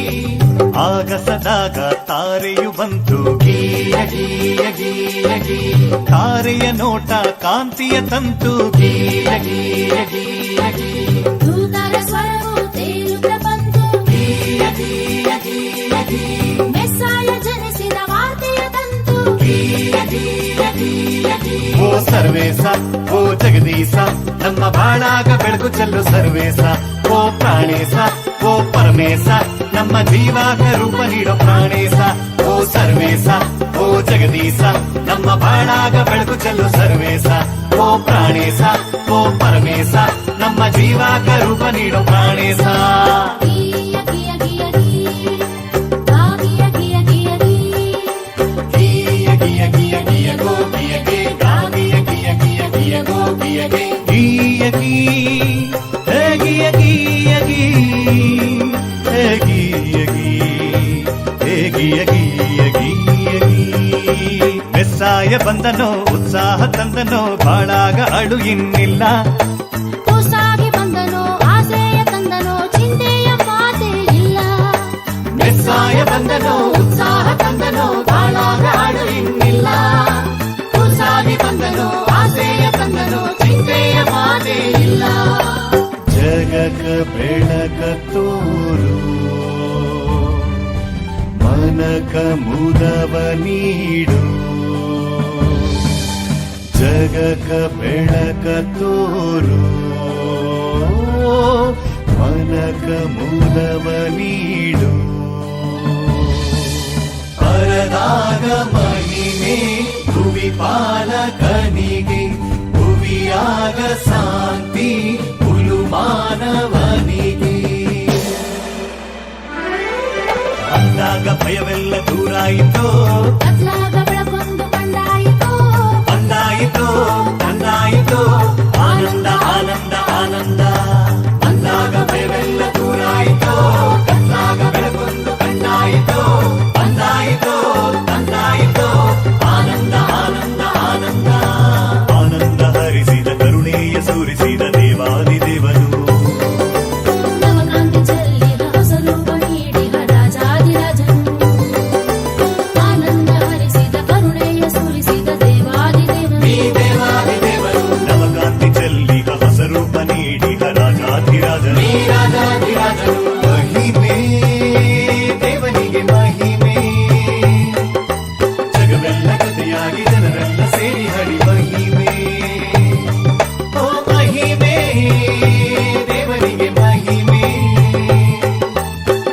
ಆಗಸದಾಗ ತಾರೆಯು ಬಂತು ಗೀಯ ಗೀಯ ಗೀಯ ಗೀಯ. ತಾರೆಯ ನೋಟ ಕಾಂತಿಯ ತಂತು ಗೀಯ ಗೀಯ ಗೀಯ ಗೀಯ. ದೂತರ ಸ್ವರವು ತೇಲುತ್ತ ಬಂತು ಗೀಯ ಗೀಯ ಗೀಯ ಗೀಯ. ಮೆಸ್ಸಾಯ ಜನಿಸಿದ ವಾರ್ತೆಯ ತಂತು ಗೀಯ ಗೀಯ ಗೀಯ ಗೀಯ. ಓ ಸರ್ವೇಶ ಓ ಜಗದೀಶ ನಮ್ಮ ಬಾಳಾಗ ಬೆಳಕು ಚೆಲ್ಲು ಸರ್ವೇಶ. ಓ ಪ್ರಾಣೇಶ ಓ ಪರಮೇಶ ನಮ್ಮ ಜೀವಾಗ ರೂಪ ನೀಡೋ ಪ್ರಾಣೇಶ. ಓ ಸರ್ವೇಶ ಓ ಜಗದೀಶ ನಮ್ಮ ಬಾಳಾಗ ಬೆಳಕು ಚೆಲ್ಲು ಸರ್ವೇಶ. ಓ ಪ್ರಾಣೇಶ ಓ ಪರಮೇಶ ನಮ್ಮ ಜೀವಾಗ ರೂಪ ನೀಡೋ ಪ್ರಾಣೇಶ. ಗಿಯ ಗಿಯ ಗಿಯ ಗಿ ಗಾ ಗಿಯ ಗಿಯ ಗಿಯ ಗಿ. ಗೀಯ ಗಿಯ ಗಿಯ ಗಿಯ ಗೋ ಗಿಯ ಗೆ ಗಾ ಗಿಯ ಗಿಯ ಗಿಯ ಗಿಯ ಗೋ ಗಿಯ ಗೆ. ಗೀಯ ಗೀ ಹೇ ಗಿಯ ಗಿಯ ಗೀ ಹೇ ಗಿಯ ಗೀ ಹೇ ಗಿಯ ಗಿಯ ಗಿಯ ಗೀ. ಮೆಸ್ಸಾಯ ಬಂದನೋ ಉತ್ಸಾಹ ತಂದನೋ ಬಾಳಾಗ ಅಳು ಇನ್ನಿಲ್ಲ. ಕೂಸಾಗಿ ಬಂದನೋ ಆಸೆಯ ತಂದನೋ ಚಿಂತೆಯ ಮಾತೆ ಇಲ್ಲ. ಮೆಸ್ಸಾಯ ಬಂದನೋ ಉತ್ಸಾಹ ತಂದನೋ ಬಾಳಾಗ ಅಳು ಇನ್ನಿಲ್ಲ. ಕೂಸಾಗಿ ಬಂದನೋ ಆಸೆಯ ತಂದನೋ ಚಿಂತೆಯ ಮಾತೆ ಇಲ್ಲ. ಜಗಕ ಬೆಳಕ ತೋರು ಮನಕ ಮುದವ ನೀಡು. ಜಗಕ ಬೆಳಕ ತೋರು ಮನಕ ಮೂಲವ ನೀಡು ಪರದಾಗ ಮಹಿಮೆ ಭುವಿ ಪಾಲಕನಿಗೆ ಭುವಿಯಾಗ ಶಾಂತಿ ಹುಲು ಮಾನವನಿಗೆ ಅಂದಾಗ ಭಯವೆಲ್ಲ ದೂರಾಯಿತೋ ಕತ್ಲಾಗ ಬೆಳಕೊಂದು ಕಂಡಾಯಿತು ಬಂದಾಯಿತೋ ತಂದಾಯಿತೋ ಆನಂದ ಆನಂದ ಆನಂದ ಅಂದಾಗ ಭಯವೆಲ್ಲ ದೂರಾಯಿತೋ ಕತ್ಲಾಗ ಬೆಳಗೊಂದು ಕಂಡಾಯಿತೋ ಬಂದಾಯಿತೋ ತಂದಾಯಿತೋ ಆನಂದ ಆನಂದ ಆನಂದ ಆನಂದ ಹರಿಸಿದ ಕರುಣೆಯ ಸೂರಿಸಿದ ದೇವಾದಿದೇವನು ನವಕಾಂತಿ ಚೆಲ್ಲಿದ ಹೊಸ ರೂಪ ನೀಡಿದ ರಾಜಾದಿರಾಜನು ಆನಂದ ಹರಿಸಿದ ಕರುಣೆಯ ಸುರಿಸಿದ ದೇವಾದಿದೇವನು ಈ ದೇವಾದಿದೇವನು ನವಕಾಂತಿ ಚೆಲ್ಲಿದ ಹೊಸ ರೂಪ ನೀಡಿದ ರಾಜಾಧಿರಾಜನು ಈ ರಾಜಾಧಿರಾಜನು ಮಹಿಮೆ ದೇವನಿಗೆ ಮಹಿಮೆ ಜಗವೆಲ್ಲ ಕಥೆಯಾಗಿ ಜನರೆಲ್ಲ ಸೇರಿ ಹಡಿ ಮಹಿಮೆ ಓ ಮಹಿಮೆ ದೇವನಿಗೆ ಮಹಿಮೆ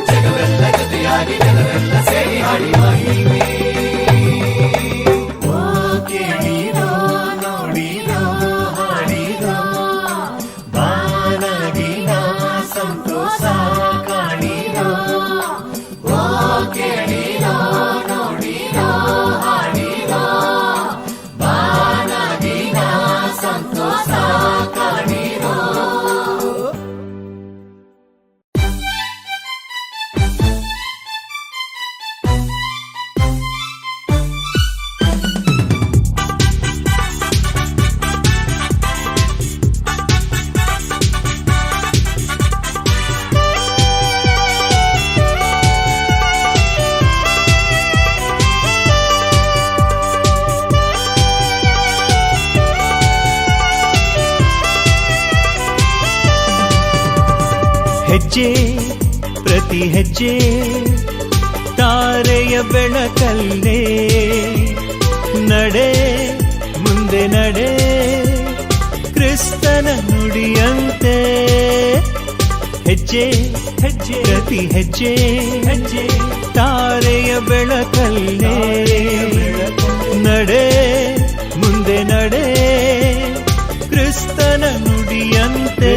ಜಗವೆಲ್ಲ ಕಥೆಯಾಗಿ ಜನರೆಲ್ಲ ಸೇರಿ ಹಡಿ ಮಹಿಮೆ ಓ ಕೇಳಿರೋ ನೋಡಿರೋ ಹಾಡಿರೋ ಬಾನಗಿನ ಸಂತೋಷ ಕಾಣಿರೋ ಓ ಕೇಳಿರೋ ನೋಡಿರೋ ಹಾಡಿರೋ ಬಾನಗಿನ ಸಂತೋಷ ಕಾಣಿರೋ ಹೆಜ್ಜೆ ಪ್ರತಿ ಹೆಜ್ಜೆ ತಾರೆಯ ಬೆಳಕಲ್ಲೇ ನಡೆ ಮುಂದೆ ನಡೆ ಕ್ರಿಸ್ತನ ನುಡಿಯಂತೆ ಹೆಜ್ಜೆ ಹೆಜ್ಜೆ ಪ್ರತಿ ಹೆಜ್ಜೆ ಹೆಜ್ಜೆ ತಾರೆಯ ಬೆಳಕಲ್ಲೇ ನಡೆ ಮುಂದೆ ನಡೆ ಕ್ರಿಸ್ತನ ನುಡಿಯಂತೆ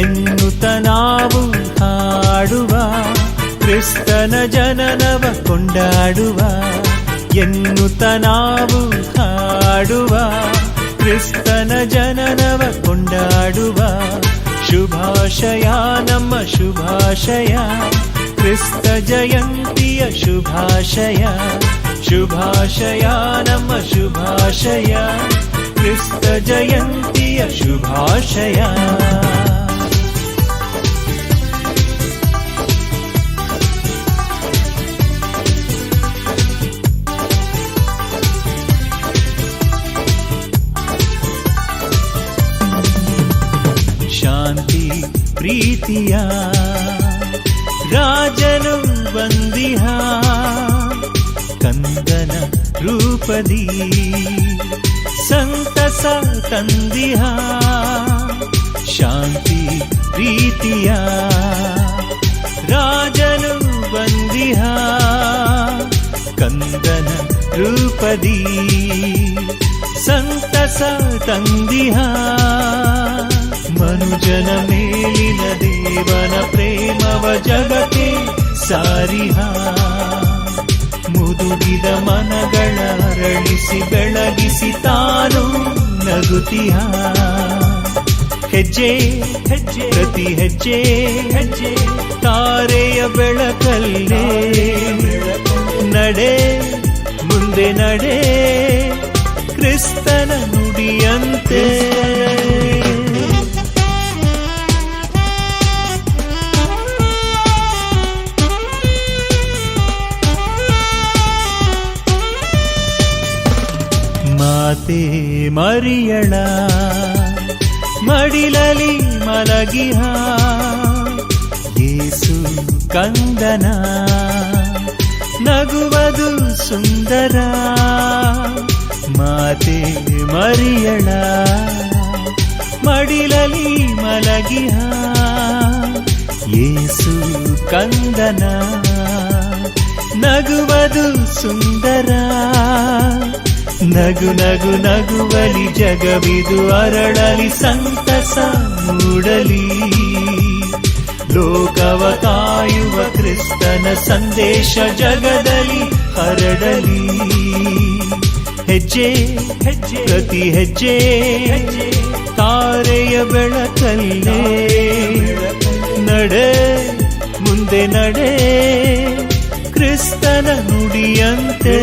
ಎನ್ನುತ್ತ ನಾವು ಹಾಡುವ ಕ್ರಿಸ್ತನ ಜನನವ ಕೊಂಡಾಡುವ ಎನ್ನುತ್ತ ನಾವು ಹಾಡುವ ಕ್ರಿಸ್ತನ ಜನನವ ಕೊಂಡಾಡುವ ಶುಭಾಶಯ ನಮ್ಮ ಶುಭಾಶಯ ಕ್ರಿಸ್ತ ಜಯಂತಿಯ ಶುಭಾಶಯ ಶುಭಾಶಯ ನಮ್ಮ ಶುಭಾಶಯ ಕ್ರಿಸ್ತ ಜಯಂತಿಯ ಶುಭಾಶಯ ಶಾಂತಿ ಪ್ರೀತಿಯ ರಾಜನು ಬಂದಿಹ ಕಂದನ ರೂಪದಿ ಸಂತಸ ತಂದಿಹ ಶಾಂತಿ ಪ್ರೀತಿಯ ರಾಜನು ಬಂದಿಹ ಕಂದನ ರೂಪದಿ ಸಂತಸ ತಂದಿಹ ಮನುಜನ ಮೇಲಿನ ದೇವನ ಪ್ರೇಮವ ಜಗಕ್ಕೆ ಸಾರಿಹ ಮುದುಡಿದ ಮನಗಳ ಅರಳಿಸಿ ಬೆಳಗಿಸಿ ತಾನು ನಗುತ್ತಿಹ ಹೆಜ್ಜೆ ಹೆಜ್ಜೆ ಪ್ರತಿ ಹೆಜ್ಜೆ ಹೆಜ್ಜೆ ತಾರೆಯ ಬೆಳಕಲ್ಲೇ ನಡೆ ಮುಂದೆ ನಡೆ ಕ್ರಿಸ್ತನ ನುಡಿಯಂತೆ ಮಾತೆ ಮರಿಯಳ ಮಡಿಲಲಿ ಮಲಗಿಹ ಯೇಸು ಕಂದನ ನಗುವುದು ಸುಂದರ ಮಾತೆ ಮರಿಯಳ ಮಡಿಲಲಿ ಮಲಗಿಹ ಯೇಸು ಕಂದನ ನಗುವುದು ಸುಂದರ ನಗು ನಗು ನಗುವಲಿ ಜಗವಿದು ಅರಳಲಿ ಸಂತಸ ಮೂಡಲಿ ಲೋಕವ ಕಾಯುವ ಕ್ರಿಸ್ತನ ಸಂದೇಶ ಜಗದಲ್ಲಿ ಹರಡಲಿ ಹೆಜ್ಜೆ ಹೆಜ್ಜೆ ಪ್ರತಿ ಹೆಜ್ಜೆ ತಾರೆಯ ಬೆಳಕಲ್ಲೇ ನಡೆ ಮುಂದೆ ನಡೆ ಕ್ರಿಸ್ತನ ನುಡಿಯಂತೆ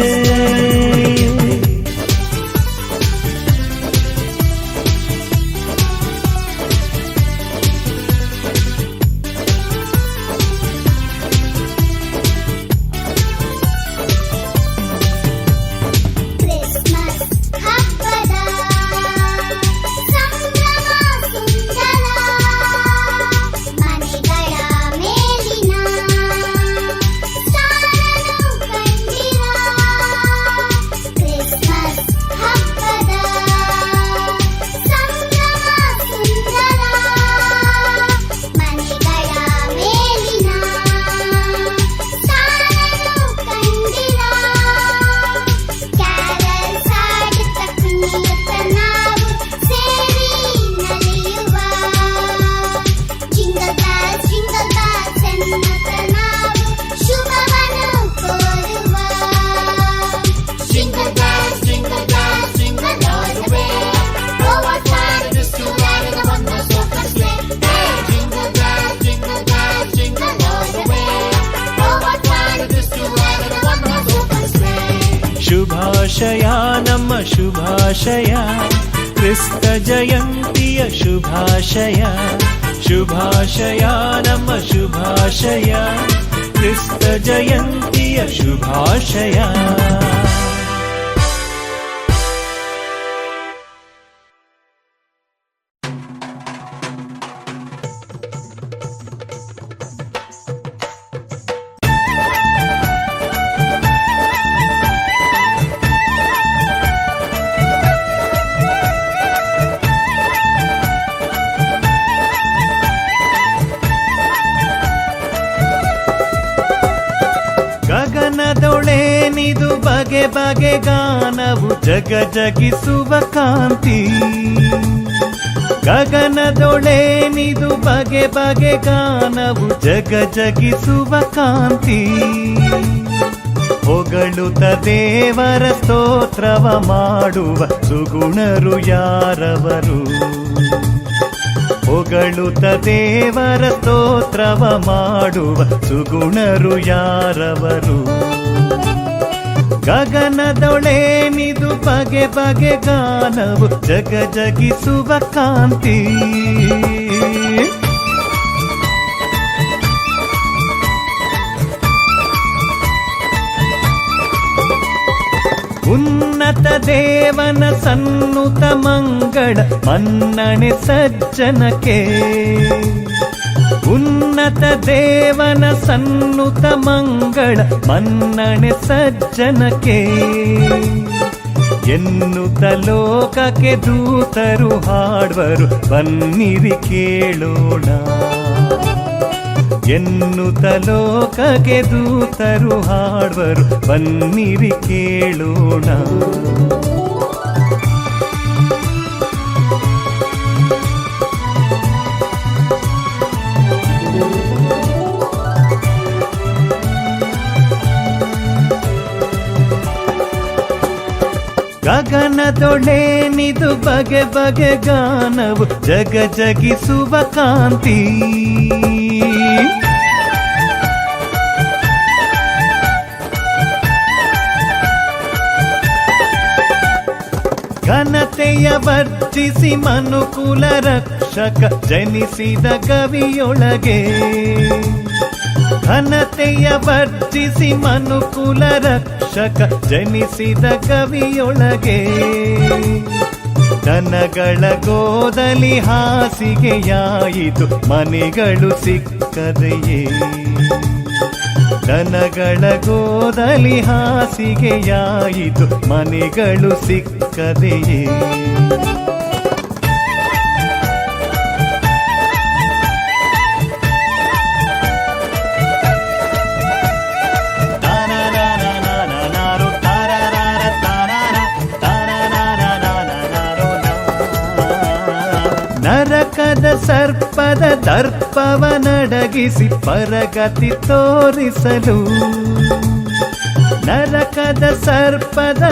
ಶುಭಾಶಯ ನಮ್ಮ ಶುಭಾಶಯ ಕ್ರಿಸ್ತ ಜಯಂತಿಯ ಶುಭಾಶಯ ಶುಭಾಶಯ ನಮ್ಮ ಶುಭಾಶಯ ಕ್ರಿಸ್ತ ಜಯಂತಿಯ ಶುಭಾಶಯ ಗಗನದೊಳೇನಿದು ಬಗೆ ಬಗೆ ಗಾನವು ಜಗ ಜಗಿಸುವ ಕಾಂತಿ ಗಗನದೊಳೇನಿದು ಬಗೆ ಬಗೆ ಗಾನವು ಜಗ ಜಗಿಸುವ ಕಾಂತಿ ಹೊಗಳುತ್ತ ದೇವರ ಸ್ತೋತ್ರವ ಮಾಡುವ ಸುಗುಣರು ಯಾರವರು ಹೊಗಳುತ್ತ ದೇವರ ಸ್ತೋತ್ರವ ಮಾಡುವ ಸುಗುಣರು ಯಾರವರು ಗಗನದೊಳೇನಿದು ಬಗೆ ಬಗೆ ಗಾನವು ಜಗ ಜಗಿಸುವ ಕಾಂತಿ ಉನ್ನತ ದೇವನ ಸನ್ನುತ ಮಂಗಳ ಮನ್ನಣೆ ಸಜ್ಜನಕ್ಕೆ ಉನ್ನತ ದೇವನ ಸನ್ನುತ ಮಂಗಳ ಮನ್ನಣೆ ಸಜ್ಜನಕ್ಕೆ ಎನ್ನುತ್ತ ಲೋಕಕ್ಕೆ ದೂತರು ಹಾಡುವರು ಬನ್ನಿರಿ ಕೇಳೋಣ ಎನ್ನುತ್ತ ಲೋಕಕ್ಕೆ ದೂತರು ಹಾಡುವರು ಬನ್ನಿರಿ ಕೇಳೋಣ ಗಗನದೊಳೇನಿದು ಬಗೆ ಬಗೆ ಗಾನವು ಜಗ ಜಗಿಸುವ ಕಾಂತಿ ಘನತೆಯ ವರ್ಜಿಸಿ ಮನುಕುಲ ರಕ್ಷಕ ಜನಿಸಿದ ಕವಿಯೊಳಗೆ ಘನತೆಯ ವರ್ಜಿಸಿ ಮನುಕುಲ ರಕ್ಷಕ ಜನಿಸಿದ ಕವಿಯೊಳಗೆ ದನಗಳ ಗೋದಲಿ ಹಾಸಿಗೆಯಾಯಿತು ಮನೆಗಳು ಸಿಕ್ಕದೆಯೇ ದನಗಳ ಗೋದಲಿ ಹಾಸಿಗೆಯಾಯಿತು ಮನೆಗಳು ಸಿಕ್ಕದೆಯೇ. ನರಕದ ಸರ್ಪದ ದರ್ಪವನಡಗಿಸಿ ಪರಗತಿ ತೋರಿಸಲು, ನರಕದ ಸರ್ಪದ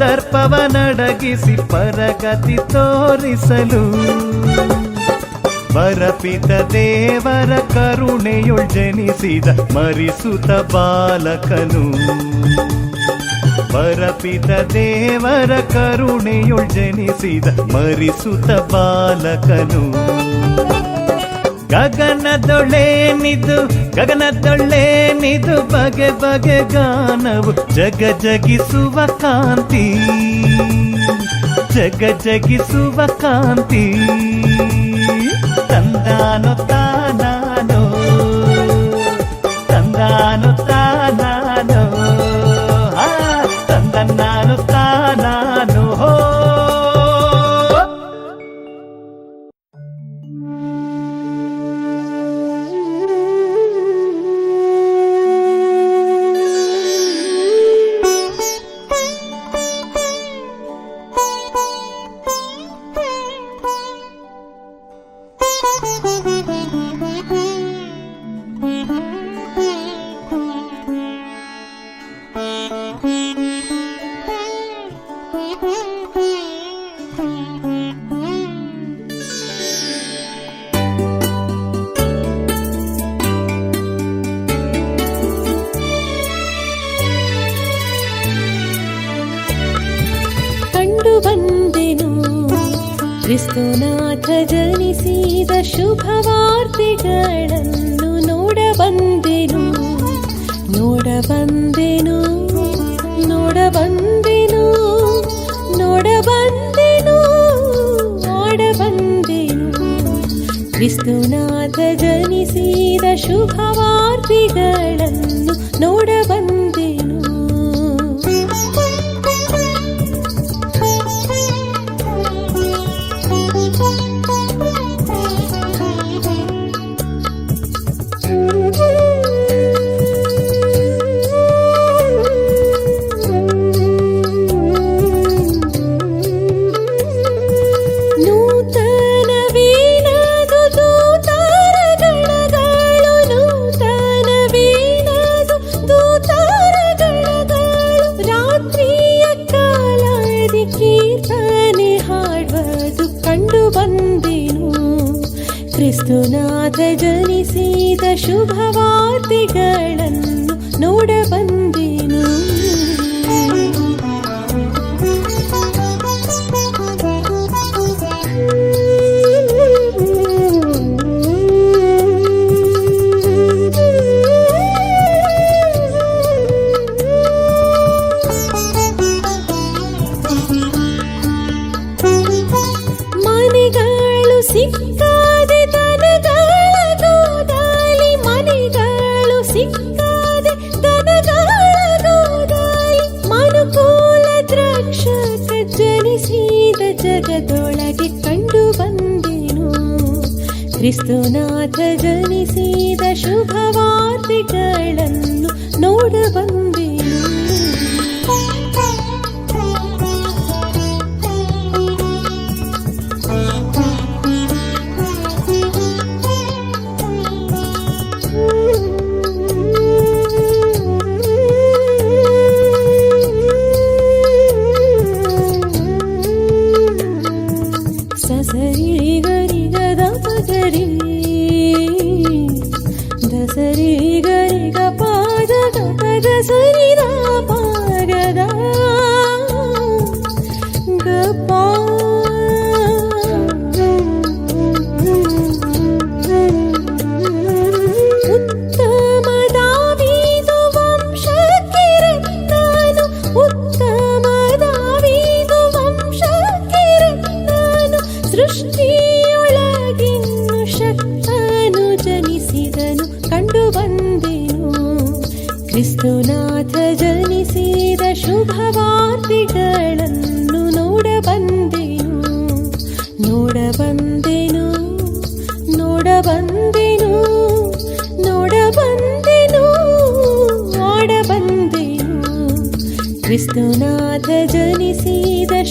ದರ್ಪವನಡಗಿಸಿ ಪರಗತಿ ತೋರಿಸಲು, ಬರಪಿತ ದೇವರ ಕರುಣೆಯುಳ್ ಜನಿಸಿದ ಮರಿಸುತ ಬಾಲಕನು, ಬರಪಿತ ದೇವರ ಕರುಣೆಯುಳ್ ಜನಿಸಿದ ಮರಿಸುತ ಬಾಲಕನು. ಗಗನದೊಳೇನಿದು ಬಗೆ ಬಗೆ ಗಾನವು ಜಗ ಜಗಿಸುವ ಕಾಂತಿ, ಜಗ ಜಗಿಸುವ ಕಾಂತಿ. ತಂದಾನು ತಾನಾನೋ, ತಂದಾನು ತಾನಾನೋ, ತಂದನ್ನಾನು ತಾನಾನು ಹೋ. ಬಂದೆನು ಕ್ರಿಸ್ತನಾಥ ಜನಿಸಿದ ಶುಭವಾರ್ತೆಗಳನ್ನು ನೋಡಬಂದೆನು, ನೋಡಬಂದೆನು, ನೋಡಬಂದೆನು, ನೋಡಬಂದೆನು, ಆಡಬಂದೆನು. ಕ್ರಿಸ್ತನಾಥ ಜನಿಸಿದ ಶುಭವಾರ್ತೆಗಳನ್ನು ನೋಡಬಂದೆನು. ಕ್ರಿಸ್ತನಾಥ ಜನಿಸಿದ ಶುಭವಾರ್ತೆಗಳನ್ನು ನೋಡಬಂದೆನು. ಮನೆಗಳು ಸಿಕ್ಕಾದೆ ದನಗಳ ಗೋದಾಲಿ, ಮನೆಗಳು ಸಿಕ್ಕಾದೆ ದನಗಳ ಗೋದಾಲಿ. ಮನುಕೂಲ ದ್ರಾಕ್ಷಕ ಜನಿಸಿದ ಜಗದೊಳಗೆ ಕಂಡು ಬಂದೆನು. ಕ್ರಿಸ್ತನಾಥ ಜನಿಸಿದ ಶುಭವಾರ್ತೆಗಳನ್ನು ನೋಡಬಂದೆನು. ಸಸರಿ ಗರಿ ಗದ ಪಗರಿ ದಸರಿ ಗರಿ ಗ ಪಾ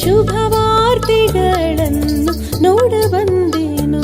ಶುಭವಾರ್ತೆಗಳನ್ನು ನೋಡ ಬಂದೇನು.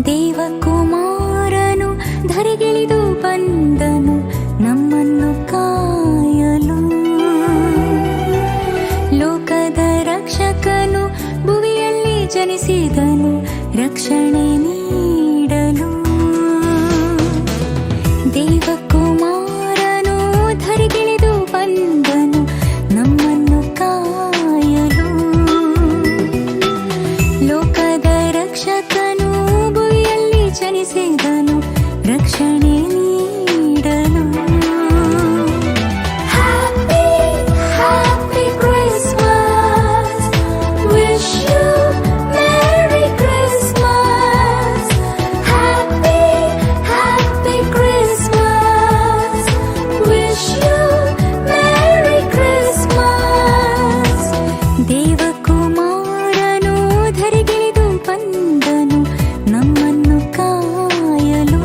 ದೇವಕುಮಾರನು ಧರೆಗಿಳಿದು ಬಂದನು ನಮ್ಮನ್ನು ಕಾಯಲು. ಲೋಕದ ರಕ್ಷಕನು ಭುವಿಯಲ್ಲಿ ಜನಿಸಿದನು ರಕ್ಷಣೆ ನೀಡಲು. ದೇವಕುಮಾರನು ಧರೆಗಿಳಿದು ಬಂದನು ನಮ್ಮನ್ನು ಕಾಯಲು. ಲೋಕದ ರಕ್ಷಕನು ಜನಿಸಿದನು ರಕ್ಷಣೆ ನೀಡಲು. Happy happy Christmas, wish you merry Christmas. Happy happy Christmas, wish you merry Christmas. ದೇವಕುಮಾರನು ಧರೆಗಿಳಿದು ಬಂದನು ನಮ್ಮನ್ನು ಕಾಯಲು.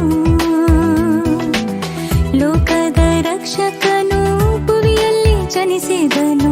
ಲೋಕದ ರಕ್ಷಕನು ಭುವಿಯಲ್ಲಿ ಜನಿಸಿದನು